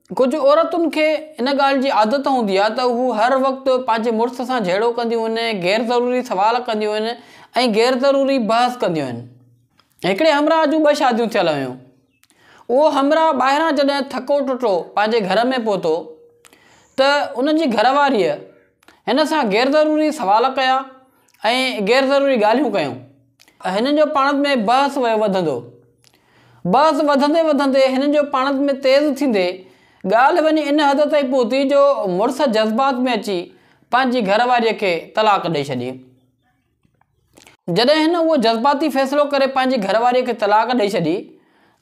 कुछ औरतुनि खे इन ॻाल्हि जी आदत हूंदी आहे त हू हर वक़्तु पंहिंजे मुड़ुस सां झेड़ो कंदियूं आहिनि, गैर ज़रूरी सवाल कंदियूं आहिनि ऐं गैर ज़रूरी बहस कंदियूं आहिनि। हिकिड़े हमरा जूं 2 शादियूं थियल हुयूं। उहो हमरा ॿाहिरां जॾहिं थको टुटो पंहिंजे घर में पहुतो त उनजी घरवारीअ हिन सां गैर ज़रूरी सवाल कया ऐं गैर ज़रूरी ॻाल्हियूं कयूं। हिननि जो पाण में बहस वधंदो, बहस वधंदे वधंदे हिननि जो पाण में तेज़ थींदे ॻाल्हि वञी इन हद ताईं पहुती जो मुड़ुस जज़्बात में अची पंहिंजी घरवारीअ खे तलाक ॾेई छॾी। जॾहिं हिन उहो जज़्बाती फ़ैसिलो करे पंहिंजी घरवारीअ खे तलाक ॾेई छॾी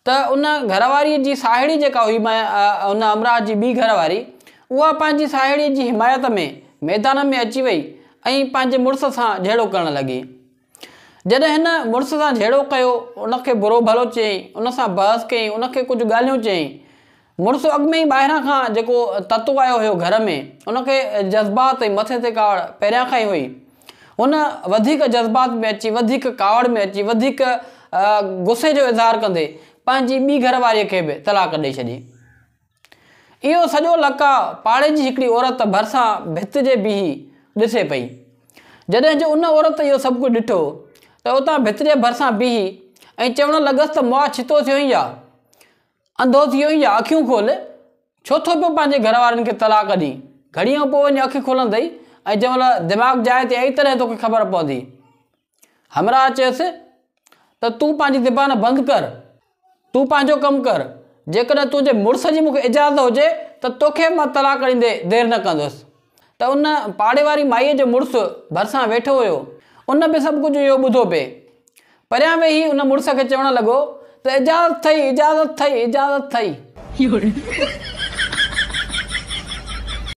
त उन घरवारीअ जी साहेड़ी जेका हुई उन अमरा जी ॿी घरवारी, उहा पंहिंजी साहेड़ीअ जी हिमायत में मैदान में अची वई ऐं पंहिंजे मुड़ुस सां झेड़ो करणु लॻी। जॾहिं हिन मुड़ुस सां झेड़ो कयो, उनखे बुरो भलो चयईं, उन सां बहस कयईं, उनखे कुझु ॻाल्हियूं चयईं, मुड़ुस अॻु में ई ॿाहिरां खां जेको तत्व आयो हुयो घर में, उनखे जज़्बात ऐं मथे ते कावड़ पहिरियां खां ई हुई। हुन वधीक जज़्बात में अची, वधीक कावड़ में अची, वधीक गुस्से जो इज़हार कंदे पंहिंजी ॿी घरवारीअ खे बि तलाक ॾेई छॾी। इहो सॼो लका पाड़े जी हिकिड़ी औरत भरिसां भित जे बीही ॾिसे पई। जॾहिं जो उन औरत इहो सभु कुझु ॾिठो त उतां भित जे भरिसां बीही ऐं चवणु लॻसि त मुआ छितो थियो ई आहे, अंधो थियो ई आहे, अखियूं खोल, छो थो पियो पंहिंजे घरवारनि खे तलाक ॾी। घड़ी खां पोइ वञी अखि खोलंदई ऐं जंहिं महिल दिमाग़ जाइ ते आई तॾहिं तोखे ख़बर पवंदी। हमरा चयसि त तूं पंहिंजी ज़बान बंदि कर, तूं पंहिंजो कमु कर। जेकॾहिं तुंहिंजे मुड़ुस जी मूंखे इजाज़त हुजे त तोखे मां तलाक ॾींदे देरि न कंदुसि। त उन पाड़े वारी माईअ जो मुड़ुसु भरिसां वेठो हुयो, उन बि सभु कुझु इहो ॿुधो पिए। परियां वेही उन मुड़ुस खे चवणु लॻो त इजाज़त अथई, इजाज़त अथई, इजाज़त अथई।